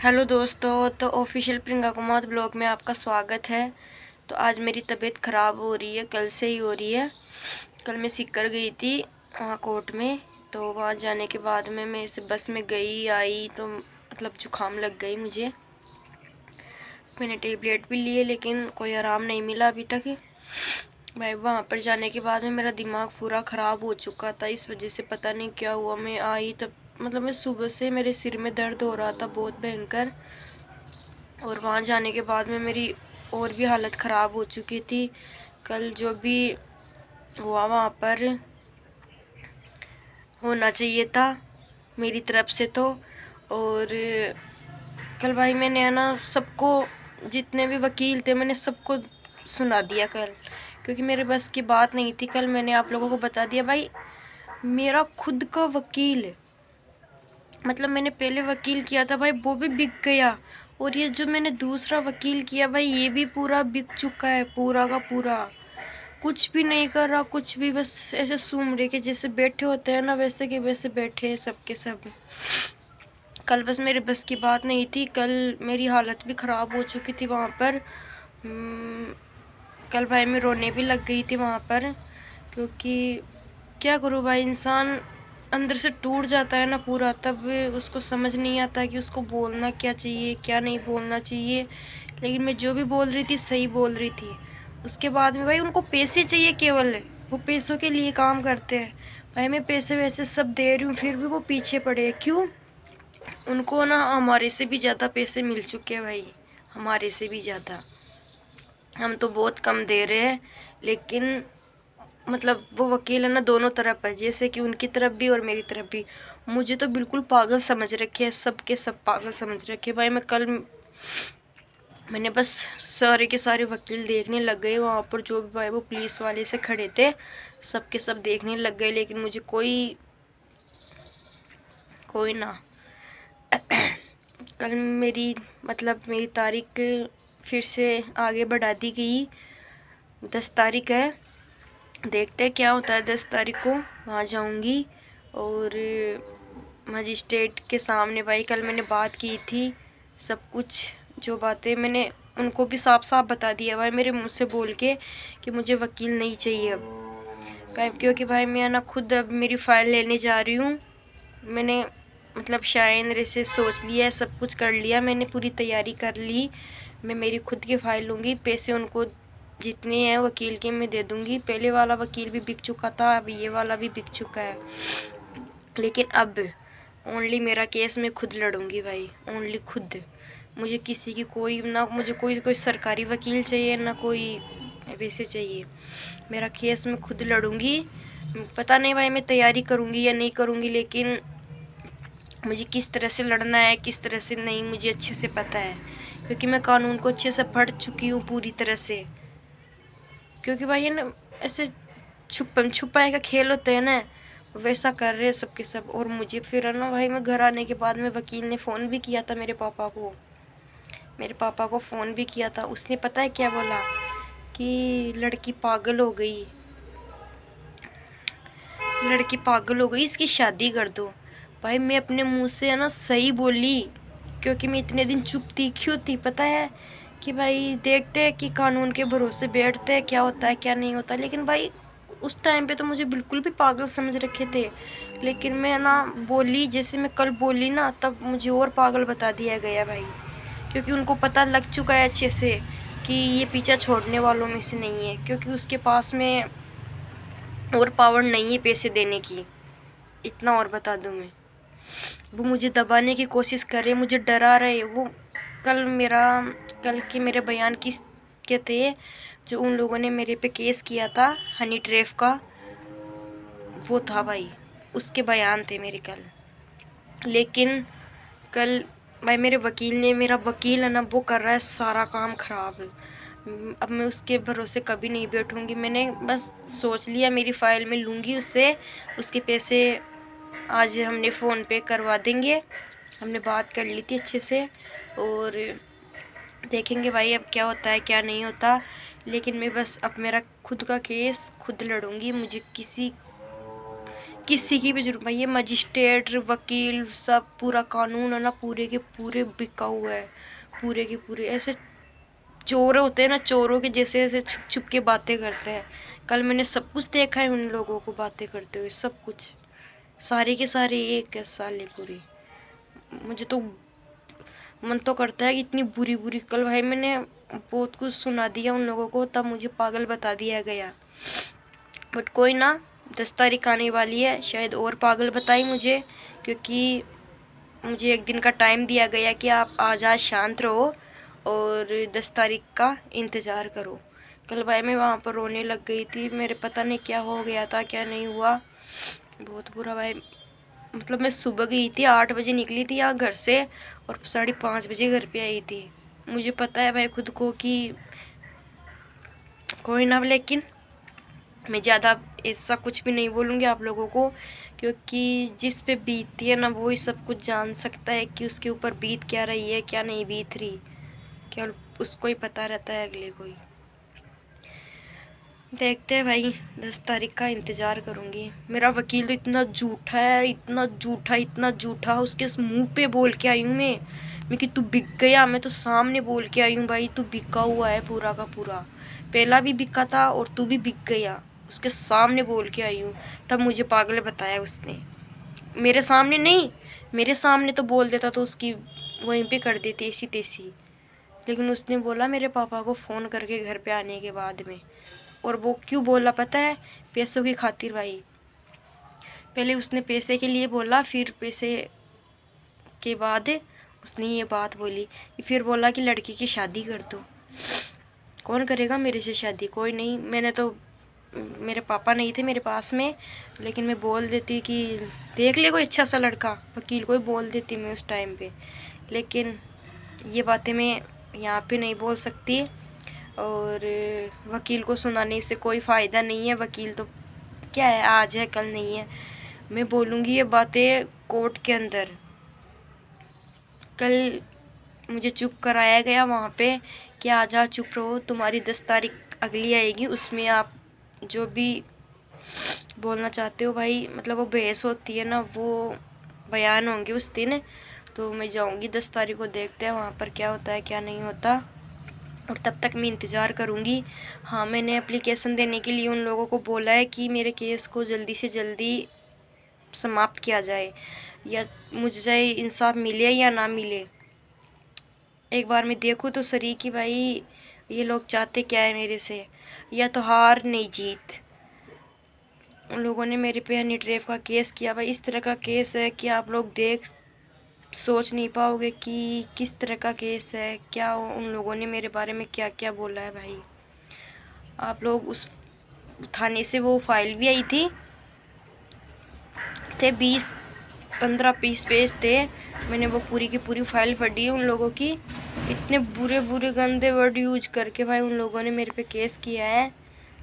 Hello दोस्तों, तो official Priyanka Kumar blog में आपका स्वागत है। तो आज मेरी तबीयत ख़राब हो रही है, कल से ही हो रही है। कल मैं सीकर गई थी वहाँ कोर्ट में, तो वहाँ जाने के बाद में मैं इस बस में गई आई तो मतलब जुकाम लग गई मुझे। मैंने टेबलेट भी लिए लेकिन कोई आराम नहीं मिला अभी तक। भाई वहाँ पर जाने के बाद में मेरा दिमाग पूरा ख़राब हो चुका था, इस वजह से पता नहीं क्या हुआ। मैं आई तब मतलब मैं सुबह से मेरे सिर में दर्द हो रहा था बहुत भयंकर, और वहाँ जाने के बाद में मेरी और भी हालत ख़राब हो चुकी थी। कल जो भी हुआ वहाँ पर होना चाहिए था मेरी तरफ से तो। और कल भाई मैंने है ना सबको, जितने भी वकील थे मैंने सबको सुना दिया कल, क्योंकि मेरे बस की बात नहीं थी। कल मैंने आप लोगों को बता दिया भाई, मेरा खुद का वकील, मतलब मैंने पहले वकील किया था भाई वो भी बिक गया, और ये जो मैंने दूसरा वकील किया भाई ये भी पूरा बिक चुका है, पूरा का पूरा। कुछ भी नहीं कर रहा, कुछ भी, बस ऐसे सूमरे के जैसे बैठे होते हैं ना, वैसे के वैसे बैठे हैं सब के सब। कल बस मेरे बस की बात नहीं थी, कल मेरी हालत भी ख़राब हो चुकी थी वहाँ पर। कल भाई मैं रोने भी लग गई थी वहाँ पर, क्योंकि क्या करूँ भाई, इंसान अंदर से टूट जाता है ना पूरा, तब उसको समझ नहीं आता कि उसको बोलना क्या चाहिए क्या नहीं बोलना चाहिए। लेकिन मैं जो भी बोल रही थी सही बोल रही थी। उसके बाद में भाई उनको पैसे चाहिए केवल, वो पैसों के लिए काम करते हैं। भाई मैं पैसे वैसे सब दे रही हूँ फिर भी वो पीछे पड़े हैं, क्यों? उनको ना हमारे से भी ज़्यादा पैसे मिल चुके हैं भाई, हमारे से भी ज़्यादा। हम तो बहुत कम दे रहे हैं, लेकिन मतलब वो वकील है ना दोनों तरफ है, जैसे कि उनकी तरफ भी और मेरी तरफ भी। मुझे तो बिल्कुल पागल समझ रखे है, सब के सब पागल समझ रखे भाई। मैंने बस सारे के सारे वकील देखने लग गए वहाँ पर, जो भी भाई वो पुलिस वाले से खड़े थे सब के सब देखने लग गए, लेकिन मुझे कोई कोई ना। कल मेरी मतलब मेरी तारीख फिर से आगे बढ़ा दी गई, 10 तारीख है। देखते हैं क्या होता है। 10 तारीख को वहाँ जाऊँगी, और मजिस्ट्रेट के सामने भाई कल मैंने बात की थी सब कुछ, जो बातें मैंने उनको भी साफ साफ बता दिया भाई मेरे मुँह से बोल के कि मुझे वकील नहीं चाहिए अब। क्योंकि भाई मैं ना खुद अब मेरी फ़ाइल लेने जा रही हूँ। मैंने मतलब शायद से सोच लिया है, सब कुछ कर लिया, मैंने पूरी तैयारी कर ली। मैं मेरी खुद की फ़ाइल लूँगी, पैसे उनको जितने हैं वकील के मैं दे दूँगी। पहले वाला वकील भी बिक चुका था, अब ये वाला भी बिक चुका है, लेकिन अब ओनली मेरा केस मैं खुद लड़ूँगी भाई, ओनली खुद। मुझे किसी की कोई ना, मुझे कोई सरकारी वकील चाहिए ना कोई वैसे चाहिए। मेरा केस मैं खुद लड़ूँगी। पता नहीं भाई मैं तैयारी करूँगी या नहीं करूँगी, लेकिन मुझे किस तरह से लड़ना है किस तरह से नहीं मुझे अच्छे से पता है, क्योंकि मैं कानून को अच्छे से पढ़ चुकी हूँ पूरी तरह से। क्योंकि भाई ये ना ऐसे छुपम छुपाए का खेल होता है ना, वैसा कर रहे हैं सबके सब। और मुझे फिर है ना भाई, मैं घर आने के बाद में वकील ने फ़ोन भी किया था मेरे पापा को फ़ोन भी किया था। उसने पता है क्या बोला, कि लड़की पागल हो गई, लड़की पागल हो गई, इसकी शादी कर दो। भाई मैं अपने मुंह से है ना सही बोली, क्योंकि मैं इतने दिन चुप थी, क्यों थी पता है, कि भाई देखते हैं कि कानून के भरोसे बैठते हैं क्या होता है क्या नहीं होता। लेकिन भाई उस टाइम पे तो मुझे बिल्कुल भी पागल समझ रखे थे, लेकिन मैं ना बोली, जैसे मैं कल बोली ना तब मुझे और पागल बता दिया गया भाई। क्योंकि उनको पता लग चुका है अच्छे से कि ये पीछा छोड़ने वालों में से नहीं है, क्योंकि उसके पास में और पावर नहीं है पैसे देने की, इतना और बता दूं मैं। वो मुझे दबाने की कोशिश कर रहे, मुझे डरा रहे वो। कल के मेरे बयान किस के थे, जो उन लोगों ने मेरे पे केस किया था हनी ट्रैप का, वो था भाई, उसके बयान थे मेरे कल। लेकिन कल भाई मेरा वकील है ना वो कर रहा है सारा काम ख़राब। अब मैं उसके भरोसे कभी नहीं बैठूंगी। मैंने बस सोच लिया मेरी फ़ाइल में लूँगी उससे, उसके पैसे आज हमने फ़ोन पे करवा देंगे, हमने बात कर ली थी अच्छे से। और देखेंगे भाई अब क्या होता है क्या नहीं होता। लेकिन मैं बस अब मेरा खुद का केस खुद लड़ूंगी, मुझे किसी किसी की भी जरूरत भाई, ये मजिस्ट्रेट वकील सब पूरा कानून है ना, पूरे के पूरे बिका हुआ है, पूरे के पूरे ऐसे चोर होते हैं ना, चोरों के जैसे ऐसे छुप छुप के बातें करते हैं। कल मैंने सब कुछ देखा है उन लोगों को बातें करते हुए, सब कुछ, सारे के सारे एक है साले पूरे। मुझे तो मन तो करता है कि इतनी बुरी बुरी, कल भाई मैंने बहुत कुछ सुना दिया उन लोगों को, तब मुझे पागल बता दिया गया। बट कोई ना, 10 तारीख आने वाली है, शायद और पागल बताई मुझे, क्योंकि मुझे एक दिन का टाइम दिया गया कि आप आज शांत रहो और 10 तारीख का इंतज़ार करो। कल भाई मैं वहाँ पर रोने लग गई थी, मेरे पता नहीं क्या हो गया था क्या नहीं हुआ, बहुत बुरा भाई। मतलब मैं सुबह गई थी, 8 बजे निकली थी यहाँ घर से और 5:30 बजे घर पे आई थी। मुझे पता है भाई खुद को कि कोई ना, लेकिन मैं ज़्यादा ऐसा कुछ भी नहीं बोलूँगी आप लोगों को, क्योंकि जिस पे बीतती है ना वो ही सब कुछ जान सकता है कि उसके ऊपर बीत क्या रही है क्या नहीं बीत रही, केवल उसको ही पता रहता है, अगले को ही। देखते हैं भाई, 10 तारीख का इंतज़ार करूँगी। मेरा वकील तो इतना झूठा है, इतना झूठा इतना झूठा, उसके मुंह पे बोल के आई हूँ मैं कि तू बिक गया, मैं तो सामने बोल के आई हूँ भाई तू बिका हुआ है पूरा का पूरा, पहला भी बिका था और तू भी बिक गया, उसके सामने बोल के आई हूँ। तब मुझे पागल बताया उसने, मेरे सामने नहीं, मेरे सामने तो बोल देता तो उसकी वहीं पे कर देती ऐसी तैसी, लेकिन उसने बोला मेरे पापा को फ़ोन करके घर पे आने के बाद में। और वो क्यों बोला पता है? पैसों की खातिर भाई। पहले उसने पैसे के लिए बोला, फिर पैसे के बाद उसने ये बात बोली, फिर बोला कि लड़की की शादी कर दो। कौन करेगा मेरे से शादी? कोई नहीं। मैंने तो, मेरे पापा नहीं थे मेरे पास में, लेकिन मैं बोल देती कि देख ले कोई अच्छा सा लड़का, वकील को ही बोल देती मैं उस टाइम पे। लेकिन ये बातें मैं यहाँ पे नहीं बोल सकती, और वकील को सुनाने से कोई फ़ायदा नहीं है। वकील तो क्या है, आज है कल नहीं है। मैं बोलूँगी ये बातें कोर्ट के अंदर। कल मुझे चुप कराया गया वहाँ पे कि आज चुप रहो, तुम्हारी 10 तारीख अगली आएगी, उसमें आप जो भी बोलना चाहते हो भाई, मतलब वो बहस होती है ना, वो बयान होंगे उस दिन। तो मैं जाऊँगी 10 तारीख को, देखते हैं वहाँ पर क्या होता है क्या नहीं होता, और तब तक मैं इंतज़ार करूँगी। हाँ, मैंने एप्लीकेशन देने के लिए उन लोगों को बोला है कि मेरे केस को जल्दी से जल्दी समाप्त किया जाए, या मुझे चाहे इंसाफ मिले या ना मिले, एक बार मैं देखूँ तो सही कि भाई ये लोग चाहते क्या है मेरे से, या तो हार नहीं जीत। उन लोगों ने मेरे पे हनी ट्रैप का केस किया भाई, इस तरह का केस है कि आप लोग सोच नहीं पाओगे कि किस तरह का केस है, क्या उन लोगों ने मेरे बारे में क्या क्या बोला है भाई। आप लोग उस थाने से वो फाइल भी आई थी, थे 20-15-20 पेज थे, मैंने वो पूरी की पूरी फाइल पढ़ी उन लोगों की। इतने बुरे बुरे गंदे वर्ड यूज करके भाई उन लोगों ने मेरे पे केस किया है,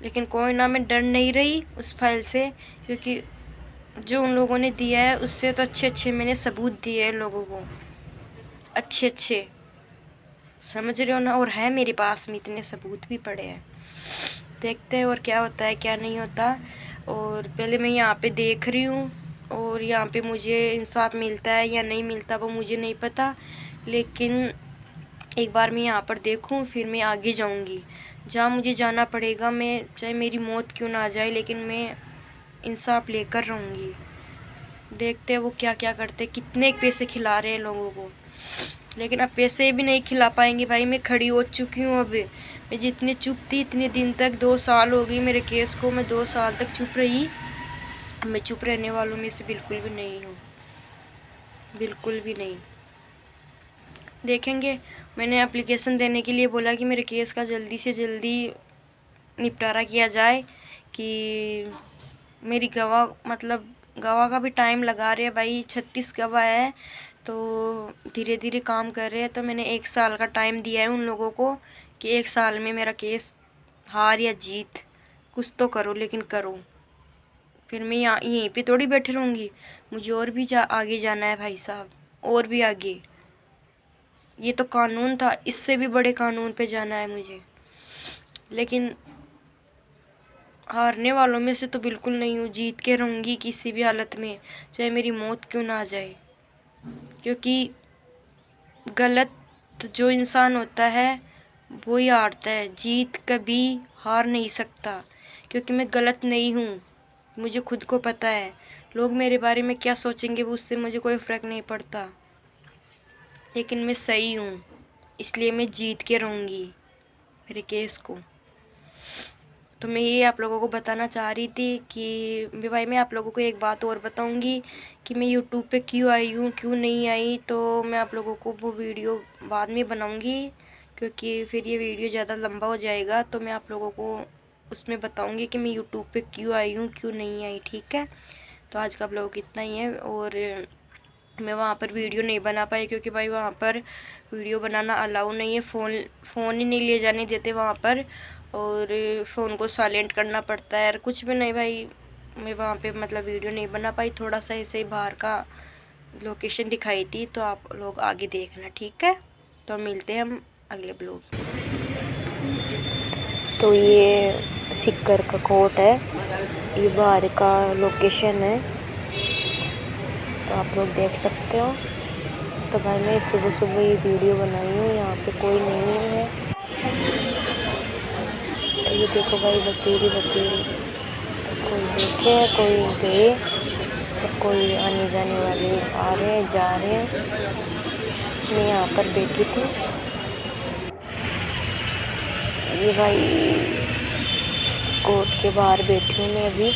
लेकिन कोई ना, मैं डर नहीं रही उस फाइल से, क्योंकि जो उन लोगों ने दिया है उससे तो अच्छे अच्छे मैंने सबूत दिए हैं लोगों को, अच्छे अच्छे, समझ रहे हो ना। और है मेरे पास में इतने सबूत भी पड़े हैं। देखते हैं और क्या होता है क्या नहीं होता। और पहले मैं यहाँ पे देख रही हूँ, और यहाँ पे मुझे इंसाफ मिलता है या नहीं मिलता वो मुझे नहीं पता, लेकिन एक बार मैं यहाँ पर देखूँ फिर मैं आगे जाऊँगी, जहाँ मुझे जाना पड़ेगा। मैं चाहे मेरी मौत क्यों ना आ जाए, लेकिन मैं इंसाफ लेकर रहूँगी। देखते हैं वो क्या क्या करते, कितने पैसे खिला रहे हैं लोगों को, लेकिन अब पैसे भी नहीं खिला पाएंगे भाई। मैं खड़ी हो चुकी हूँ अब, मैं जितने चुप थी इतने दिन तक, 2 साल हो गई मेरे केस को, मैं 2 साल तक चुप रही। मैं चुप रहने वालों में से बिल्कुल भी नहीं हूँ, बिल्कुल भी नहीं। देखेंगे, मैंने एप्लीकेशन देने के लिए बोला कि मेरे केस का जल्दी से जल्दी निपटारा किया जाए, कि मेरी गवाह, मतलब गवाह का भी टाइम लगा रहे हैं भाई, 36 गवाह है तो धीरे धीरे काम कर रहे हैं। तो मैंने 1 साल का टाइम दिया है उन लोगों को कि 1 साल में मेरा केस हार या जीत कुछ तो करो, लेकिन करो। फिर मैं यहाँ यहीं पे थोड़ी बैठे रहूँगी, मुझे और भी आगे जाना है भाई साहब, और भी आगे। ये तो कानून था, इससे भी बड़े कानून पे जाना है मुझे, लेकिन हारने वालों में से तो बिल्कुल नहीं हूँ। जीत के रहूँगी किसी भी हालत में, चाहे मेरी मौत क्यों ना आ जाए। क्योंकि गलत जो इंसान होता है वो ही हारता है। जीत कभी हार नहीं सकता, क्योंकि मैं गलत नहीं हूँ। मुझे खुद को पता है। लोग मेरे बारे में क्या सोचेंगे वो उससे मुझे कोई फ़र्क नहीं पड़ता, लेकिन मैं सही हूँ, इसलिए मैं जीत के रहूँगी मेरे केस को। तो मैं ये आप लोगों को बताना चाह रही थी कि भाई मैं आप लोगों को एक बात और बताऊंगी कि मैं यूट्यूब पे क्यों आई हूँ, क्यों नहीं आई। तो मैं आप लोगों को वो वीडियो बाद में बनाऊंगी, क्योंकि फिर ये वीडियो ज़्यादा लंबा हो जाएगा। तो मैं आप लोगों को उसमें बताऊंगी कि मैं यूट्यूब पे क्यों आई हूँ, क्यों नहीं आई। ठीक है, तो आज का आप लोगों को इतना ही है। और मैं वहाँ पर वीडियो नहीं बना पाई, क्योंकि भाई वहाँ पर वीडियो बनाना अलाउ नहीं है। फ़ोन ही नहीं ले जाने देते वहाँ पर, और फ़ोन को साइलेंट करना पड़ता है। और कुछ भी नहीं भाई, मैं वहाँ पे मतलब वीडियो नहीं बना पाई। थोड़ा सा ऐसे ही बाहर का लोकेशन दिखाई थी, तो आप लोग आगे देखना। ठीक है, तो मिलते हैं हम अगले ब्लॉग। तो ये सिक्कर का कोट है, ये बाहर का लोकेशन है, तो आप लोग देख सकते हो। तो भाई मैं सुबह सुबह ये वीडियो बनाई हूँ, यहाँ पे कोई नहीं है। ये देखो भाई, वकील कोई बैठे हैं, कोई गए, और कोई आने जाने वाले आ रहे हैं, जा रहे हैं। मैं यहाँ पर बैठी थी। ये भाई कोर्ट के बाहर बैठी हूँ मैं अभी।